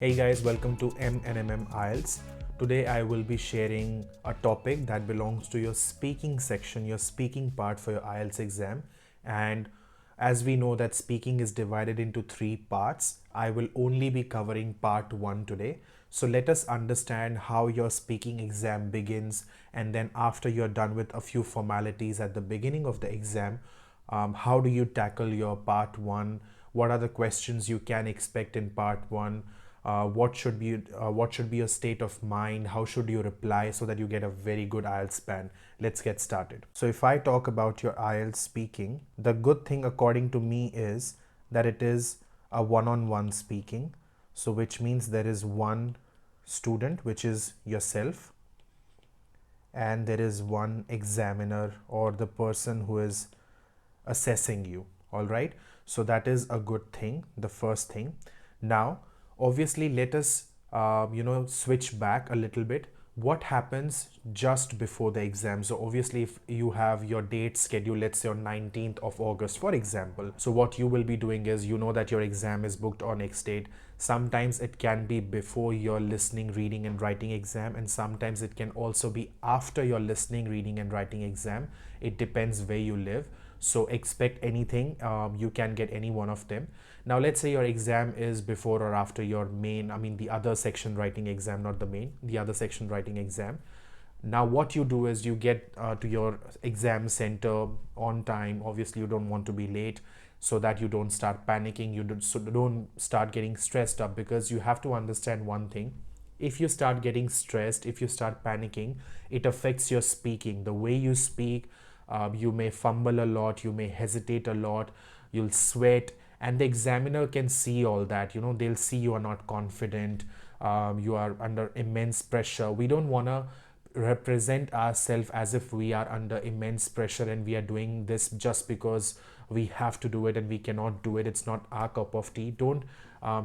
Hey guys, welcome to M&MM Ielts. Today I will be sharing a topic that belongs to your speaking section, your speaking part for your Ielts exam. And as we know that speaking is divided into three parts, I will only be covering part 1 today. So let us understand how your speaking exam begins, and then after you're done with a few formalities at the beginning of the exam, how do you tackle your part 1? What are the questions you can expect in part 1? What should be your state of mind? How should you reply so that you get a very good IELTS span? Let's get started. So if I talk about your IELTS speaking, the good thing according to me is that it is a one-on-one speaking. So which means there is one student, which is yourself, and there is one examiner or the person who is assessing you. All right, so that is a good thing, the first thing. Now obviously let us switch back a little bit. What happens just before the exam? So obviously if you have your date scheduled, let's say on 19th of August for example, so what you will be doing is, you know that your exam is booked on X date. Sometimes it can be before your listening, reading and writing exam, and sometimes it can also be after your listening, reading and writing exam. It depends where you live, so expect anything. You can get any one of them. Now let's say your exam is before or after your main, the other section writing exam, not the main, the other section writing exam. Now what you do is you get to your exam center on time. Obviously you don't want to be late, so that you don't start panicking, don't start getting stressed up, because you have to understand one thing. If you start getting stressed, if you start panicking, it affects your speaking, the way you speak. You may fumble a lot, you may hesitate a lot, you'll sweat, and the examiner can see all that. They'll see you are not confident, you are under immense pressure. We don't want to represent ourselves as if we are under immense pressure and we are doing this just because we have to do it and we cannot do it. It's not our cup of tea. Don't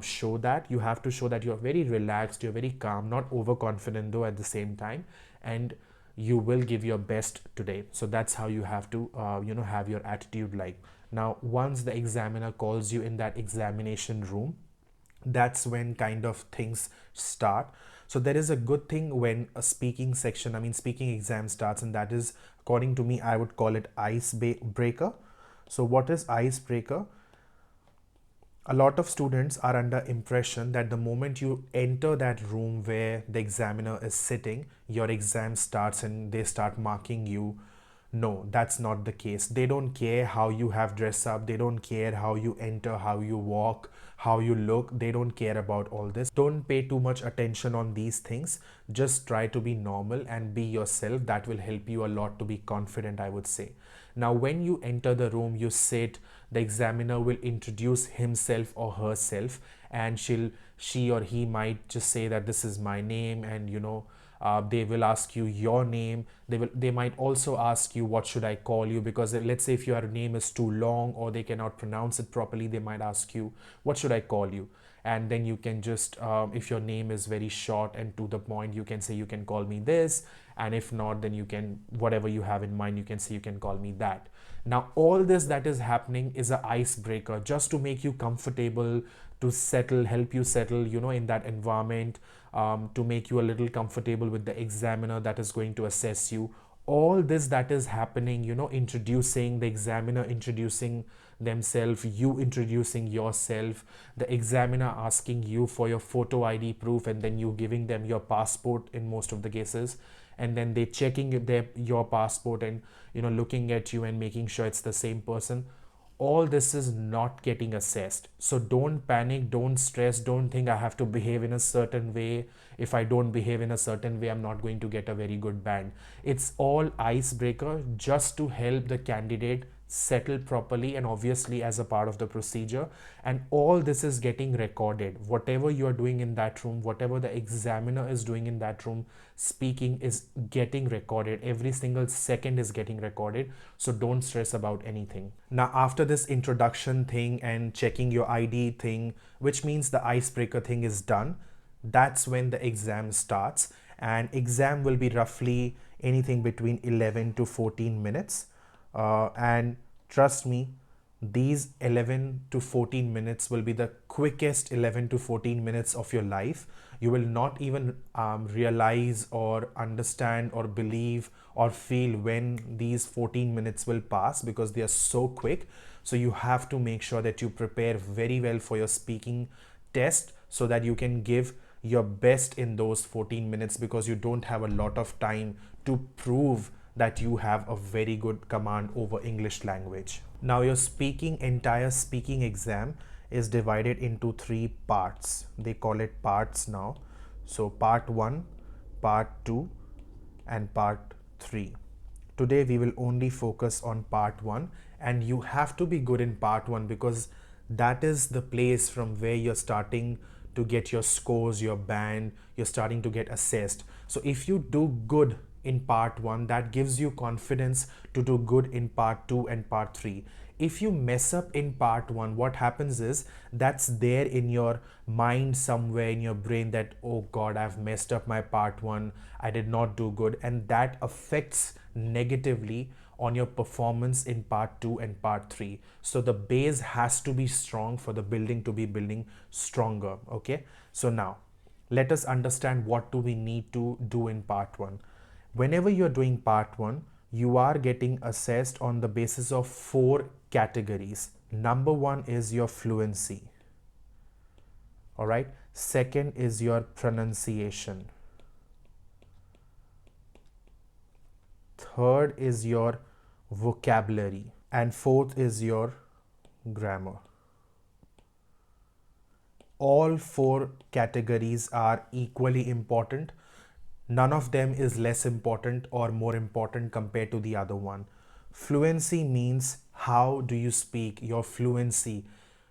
show that. You have to show that you're very relaxed, you're very calm, not overconfident though at the same time, and you will give your best today. So that's how you have to have your attitude like. Now once the examiner calls you in that examination room, that's when kind of things start. So there is a good thing when a speaking section, speaking exam starts, and that is, according to me, I would call it icebreaker. So what is icebreaker? A lot of students are under impression that the moment you enter that room where the examiner is sitting, your exam starts and they start marking you. No, that's not the case. They don't care how you have dressed up. They don't care how you enter, how you walk, how you look. They don't care about all this. Don't pay too much attention on these things. Just try to be normal and be yourself. That will help you a lot to be confident, I would say. Now when you enter the room, you sit, the examiner will introduce himself or herself, and she or he might just say that this is my name, and they will ask you your name. They might also ask you what should I call you, because let's say if your name is too long or they cannot pronounce it properly, they might ask you what should I call you. And then you can just if your name is very short and to the point, you can say you can call me this, and if not, then you can, whatever you have in mind, you can say you can call me that. Now all this that is happening is a icebreaker, just to make you comfortable, to settle, help you settle in that environment, to make you a little comfortable with the examiner that is going to assess you. All this that is happening, introducing the examiner, introducing themselves, you introducing yourself, the examiner asking you for your photo ID proof, and then you giving them your passport in most of the cases, and then they checking your passport and looking at you and making sure it's the same person. All this is not getting assessed. So don't panic, don't stress, don't think I have to behave in a certain way. If I don't behave in a certain way, I'm not going to get a very good band. It's all icebreaker, just to help the candidate settle properly, and obviously as a part of the procedure. And all this is getting recorded. Whatever you are doing in that room, whatever the examiner is doing in that room, speaking is getting recorded. Every single second is getting recorded. So don't stress about anything. Now after this introduction thing and checking your ID thing, which means the icebreaker thing is done, that's when the exam starts. And exam will be roughly anything between 11 to 14 minutes. And trust me, these 11 to 14 minutes will be the quickest 11 to 14 minutes of your life. You will not even realize or understand or believe or feel when these 14 minutes will pass, because they are so quick. So you have to make sure that you prepare very well for your speaking test so that you can give your best in those 14 minutes, because you don't have a lot of time to prove that you have a very good command over English language. Now your entire speaking exam is divided into 3 parts. They call it parts now. So part 1, part 2 and part 3. Today we will only focus on part 1, and you have to be good in part 1 because that is the place from where you're starting to get your scores, your band, you're starting to get assessed. So if you do good in part 1, that gives you confidence to do good in part 2 and part 3. If you mess up in part 1, what happens is that's there in your mind somewhere in your brain that, oh god, I've messed up my part 1, I did not do good, and that affects negatively on your performance in part 2 and part 3. So the base has to be strong for the building to be building stronger. Okay, so now let us understand what do we need to do in part 1. Whenever you're doing part 1, you are getting assessed on the basis of 4 categories. Number 1 is your fluency. All right. Second is your pronunciation. Third is your vocabulary. And fourth is your grammar. All 4 categories are equally important. None of them is less important or more important compared to the other one. Fluency means how do you speak, your fluency.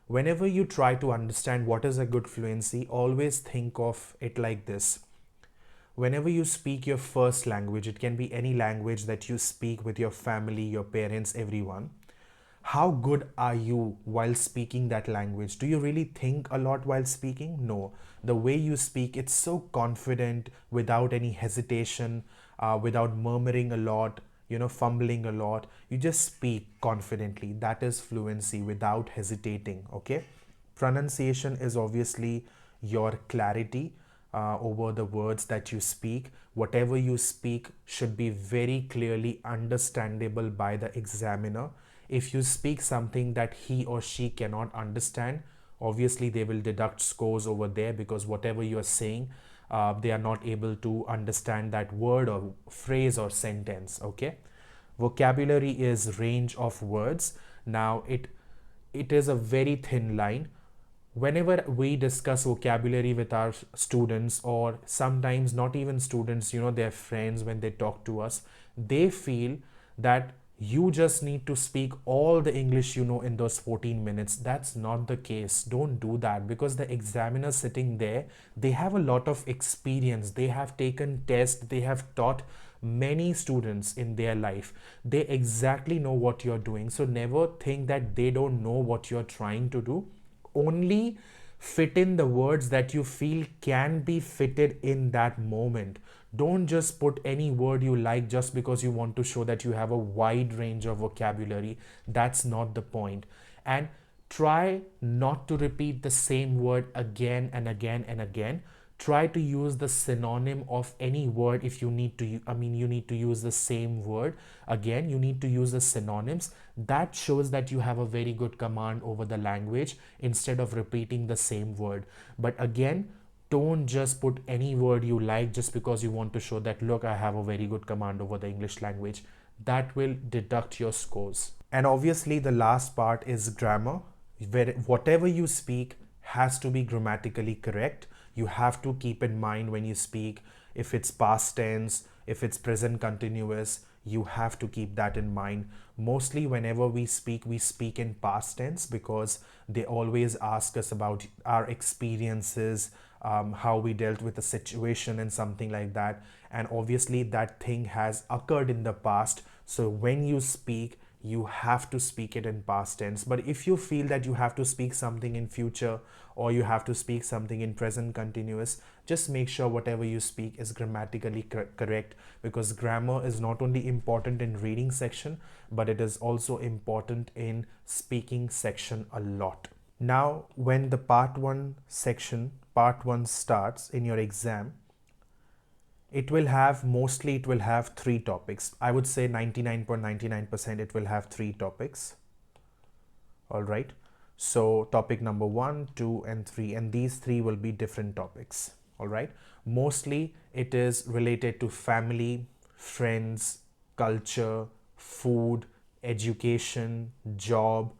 Whenever you try to understand what is a good fluency, always think of it like this. Whenever you speak your first language, it can be any language that you speak with your family, your parents, everyone. How good are you while speaking that language? Do you really think a lot while speaking? No. The way you speak, it's so confident, without any hesitation, without murmuring a lot, fumbling a lot. You just speak confidently. That is fluency, without hesitating. Okay. Pronunciation is obviously your clarity over the words that you speak. Whatever you speak should be very clearly understandable by the examiner. If you speak something that he or she cannot understand, obviously they will deduct scores over there, because whatever you are saying, they are not able to understand that word or phrase or sentence. Okay. Vocabulary is range of words. Now it is a very thin line. Whenever we discuss vocabulary with our students, or sometimes not even students, their friends, when they talk to us, they feel that you just need to speak all the English in those 14 minutes. That's not the case. Don't do that, because the examiner sitting there, they have a lot of experience. They have taken tests, they have taught many students in their life. They exactly know what you're doing. So never think that they don't know what you're trying to do. Only fit in the words that you feel can be fitted in that moment. Don't just put any word you like just because you want to show that you have a wide range of vocabulary. That's not the point. And try not to repeat the same word again and again and again. Try to use the synonym of any word. If you need to, you need to use the same word again, you need to use the synonyms. That shows that you have a very good command over the language, instead of repeating the same word. But again, don't just put any word you like just because you want to show that, look, I have a very good command over the English language. That will deduct your scores. And obviously the last part is grammar, where whatever you speak has to be grammatically correct. You have to keep in mind when you speak, if it's past tense, if it's present continuous, you have to keep that in mind. Mostly whenever we speak in past tense, because they always ask us about our experiences, how we dealt with a situation and something like that. And obviously that thing has occurred in the past. So when you speak, you have to speak it in past tense. But if you feel that you have to speak something in future or you have to speak something in present continuous, just make sure whatever you speak is grammatically correct, because grammar is not only important in reading section, but it is also important in speaking section a lot. Now, when the part 1 section, part 1 starts in your exam, it will have, mostly it will have 3 topics. I would say 99.99% it will have 3 topics. All right. So topic number 1, 2 and 3, and these 3 will be different topics. All right. Mostly it is related to family, friends, culture, food, education, job,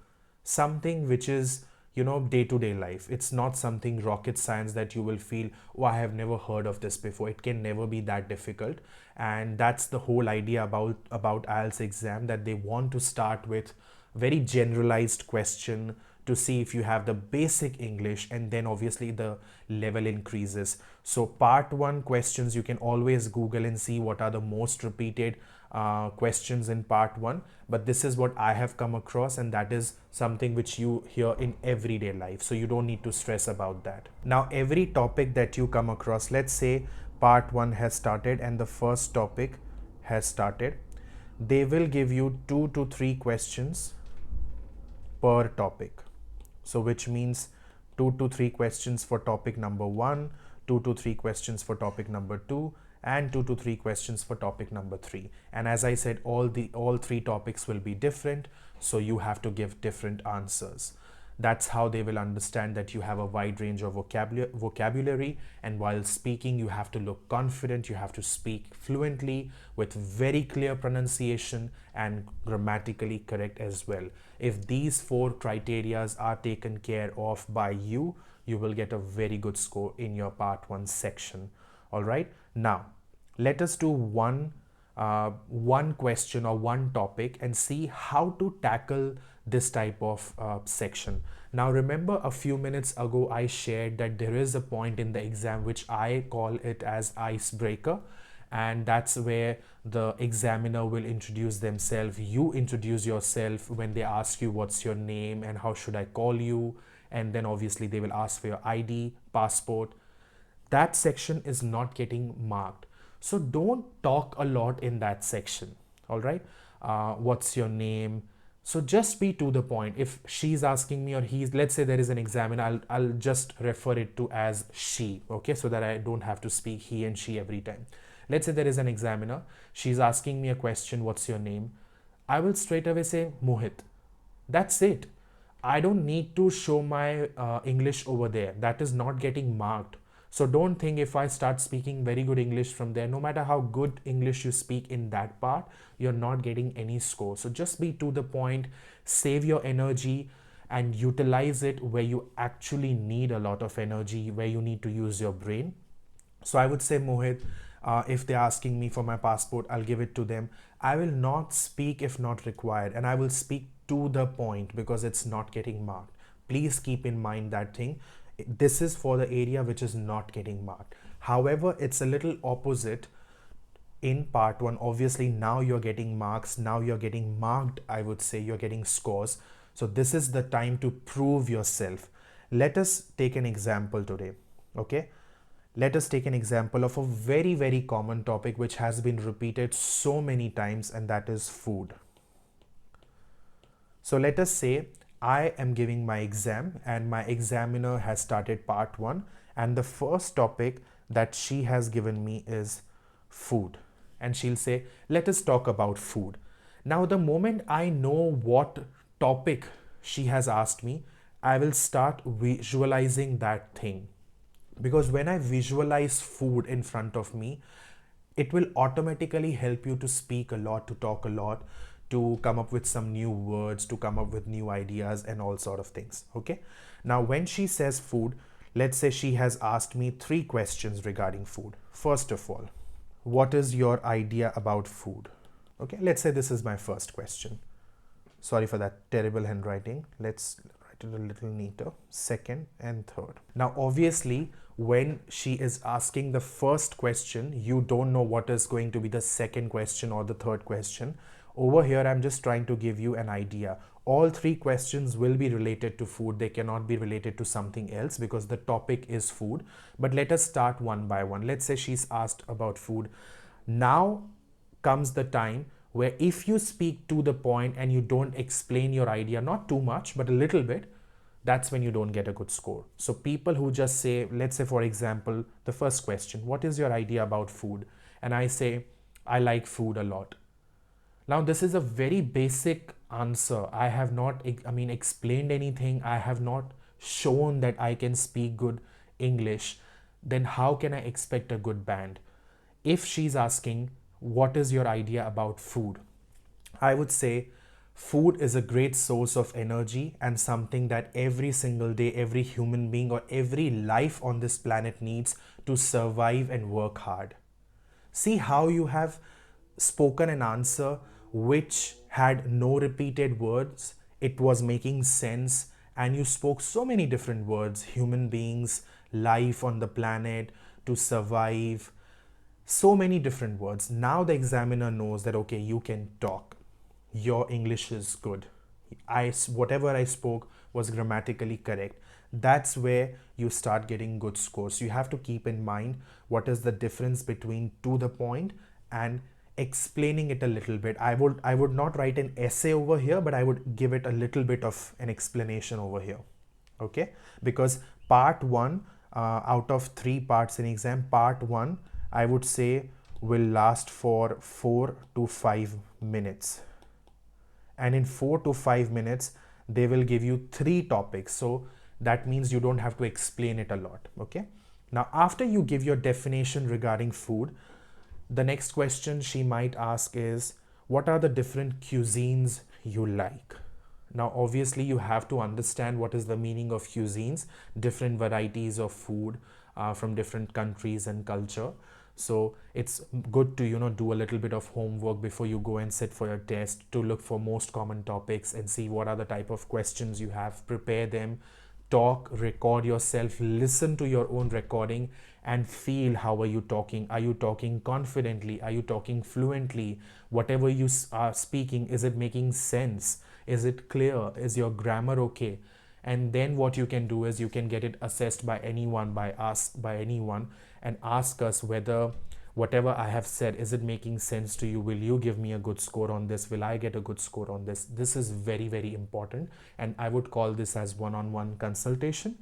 something which is, day-to-day life. It's not something rocket science that you will feel, oh, I have never heard of this before. It can never be that difficult. And that's the whole idea about IELTS exam, that they want to start with very generalized question to see if you have the basic English, and then obviously the level increases. So part 1 questions, you can always Google and see what are the most repeated questions in part 1, but this is what I have come across, and that is something which you hear in everyday life, so you don't need to stress about that. Now every topic that you come across, let's say part 1 has started and the first topic has started, they will give you 2 to 3 questions per topic. So which means 2 to 3 questions for topic number 1, 2 to 3 questions for topic number 2, and 2 to 3 questions for topic number 3. And as I said, all 3 topics will be different, so you have to give different answers. That's how they will understand that you have a wide range of vocabulary, and while speaking you have to look confident, you have to speak fluently with very clear pronunciation and grammatically correct as well. If these 4 criteria are taken care of by you, you will get a very good score in your part 1 section. All right, now let us do one question or one topic and see how to tackle this type of section. Now remember, a few minutes ago I shared that there is a point in the exam which I call it as icebreaker, and that's where the examiner will introduce themselves. You introduce yourself when they ask you what's your name and how should I call you, and then obviously they will ask for your ID, passport. That section is not getting marked, so don't talk a lot in that section. All right, what's your name? So just be to the point. If she's asking me or he's, let's say there is an examiner, I'll just refer it to as she, okay, so that I don't have to speak he and she every time. Let's say there is an examiner, she's asking me a question, what's your name? I will straight away say Mohit. That's it. I don't need to show my English over there. That is not getting marked. So don't think if I start speaking very good English from there, no matter how good English you speak in that part, you're not getting any score. So just be to the point, save your energy and utilize it where you actually need a lot of energy, where you need to use your brain. So I would say, Mohit, if they're asking me for my passport, I'll give it to them. I will not speak if not required, and I will speak to the point because it's not getting marked. Please keep in mind that thing. This is for the area which is not getting marked. However, it's a little opposite in part 1. Obviously now you're getting marks, now you're getting marked, I would say you're getting scores. So this is the time to prove yourself. Let us take an example today. Okay, let us take an example of a very, very common topic which has been repeated so many times, and that is food. So let us say I am giving my exam and my examiner has started part 1, and the first topic that she has given me is food, and she'll say, let us talk about food. Now the moment I know what topic she has asked me, I will start visualizing that thing, because when I visualize food in front of me, it will automatically help you to speak a lot, to talk a lot, to come up with some new words, to come up with new ideas and all sort of things. Okay, now when she says food, let's say she has asked me 3 questions regarding food. First of all, what is your idea about food? Okay, let's say this is my first question. Sorry for that terrible handwriting. Let's write it a little neater. Second and third. Now obviously when she is asking the first question, you don't know what is going to be the second question or the third question. Over here, I'm just trying to give you an idea. All three questions will be related to food. They cannot be related to something else because the topic is food. But let us start one by one. Let's say she's asked about food. Now comes the time where if you speak to the point and you don't explain your idea, not too much, but a little bit, that's when you don't get a good score. So people who just say, let's say for example, the first question, what is your idea about food? And I say, I like food a lot. Now this is a very basic answer. I have not, explained anything. I have not shown that I can speak good English. Then how can I expect a good band? If she's asking, what is your idea about food? I would say food is a great source of energy and something that every single day, every human being or every life on this planet needs to survive and work hard. See how you have spoken an answer which had no repeated words. It was making sense, and you spoke so many different words: human beings, life on the planet, to survive, so many different words. Now the examiner knows that okay, you can talk, your English is good, whatever I spoke was grammatically correct. That's where you start getting good scores. You have to keep in mind what is the difference between to the point and explaining it a little bit. I would not write an essay over here, but I would give it a little bit of an explanation over here. Okay, because part 1, out of 3 parts in exam, part 1 I would say will last for 4 to 5 minutes, and in 4 to 5 minutes they will give you 3 topics, so that means you don't have to explain it a lot. Okay, now after you give your definition regarding food, the next question she might ask is, what are the different cuisines you like? Now obviously you have to understand what is the meaning of cuisines, different varieties of food from different countries and culture. So it's good to do a little bit of homework before you go and sit for your test, to look for most common topics and see what are the type of questions you have, prepare them, talk, record yourself, listen to your own recording and feel how are you talking. Are you talking confidently? Are you talking fluently? Whatever you are speaking, is it making sense? Is it clear? Is your grammar okay? And then what you can do is you can get it assessed by anyone, by anyone, and ask us whether whatever I have said, is it making sense to you? Will you give me a good score on this? Will I get a good score on this? This is very, very important, and I would call this as one-on-one consultation.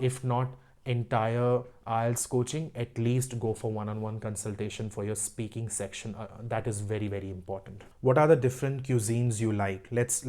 If not entire IELTS coaching, at least go for one-on-one consultation for your speaking section. That is very, very important. What are the different cuisines you like? Let's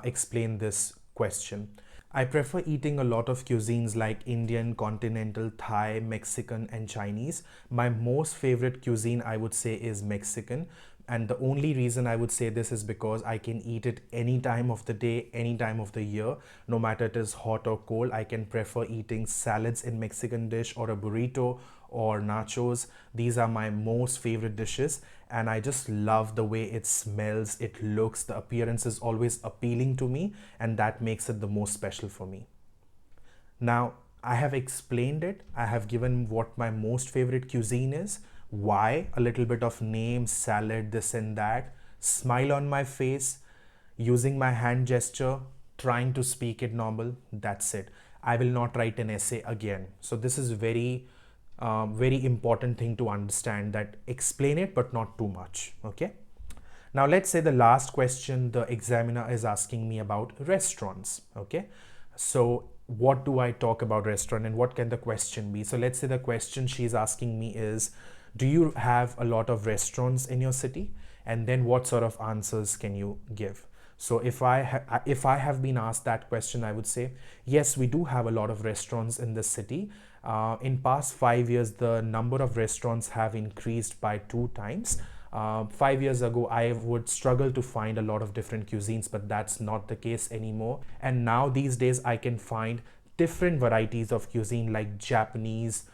explain this question. I prefer eating a lot of cuisines like Indian, continental, Thai, Mexican, and Chinese. My most favorite cuisine, I would say, is Mexican. And the only reason I would say this is because I can eat it any time of the day, any time of the year, no matter it is hot or cold. I can prefer eating salads in Mexican dish, or a burrito, or nachos. These are my most favorite dishes, and I just love the way it smells, it looks, the appearance is always appealing to me, and that makes it the most special for me. Now, I have explained it. I have given what my most favorite cuisine is, why, a little bit of name, salad, this and that, smile on my face, using my hand gesture, trying to speak it normal. That's it. I will not write an essay again. So this is very important thing to understand, that explain it but not too much. Okay, now let's say the last question the examiner is asking me about restaurants. Okay, so what do I talk about restaurant, and what can the question be? So let's say the question she's asking me is, do you have a lot of restaurants in your city? And then what sort of answers can you give? So if I have been asked that question, I would say, yes, we do have a lot of restaurants in the city. In past 5 years, the number of restaurants have increased by 2 times. 5 years ago, I would struggle to find a lot of different cuisines, but that's not the case anymore. And now these days, I can find different varieties of cuisine like Japanese,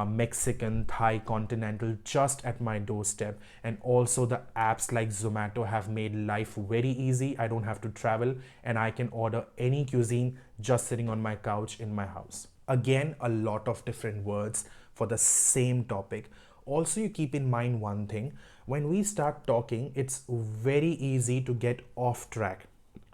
Mexican, Thai, continental, just at my doorstep. And also the apps like Zomato have made life very easy. I don't have to travel, and I can order any cuisine just sitting on my couch in my house. Again, a lot of different words for the same topic. Also, you keep in mind one thing: when we start talking, it's very easy to get off track,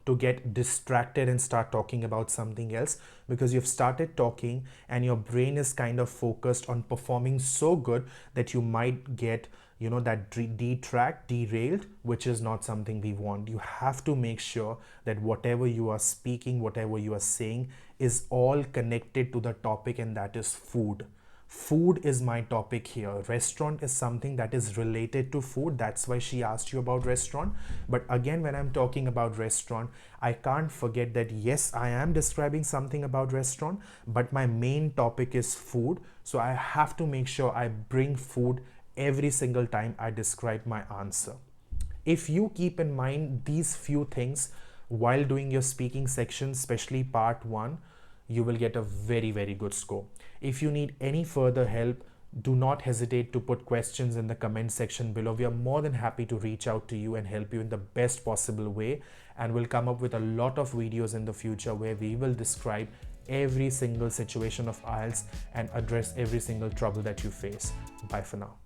to get distracted and start talking about something else, because you've started talking and your brain is kind of focused on performing so good that you might get, that derailed, which is not something we want. You have to make sure that whatever you are speaking, whatever you are saying, is all connected to the topic, and that is food. Food is my topic here. Restaurant is something that is related to food. That's why she asked you about restaurant. But again, when I'm talking about restaurant, I can't forget that yes, I am describing something about restaurant, but my main topic is food. So I have to make sure I bring food every single time I describe my answer. If you keep in mind these few things while doing your speaking section, especially part 1, you will get a very, very good score. If you need any further help, do not hesitate to put questions in the comment section below. We are more than happy to reach out to you and help you in the best possible way. And we'll come up with a lot of videos in the future where we will describe every single situation of IELTS and address every single trouble that you face. Bye for now.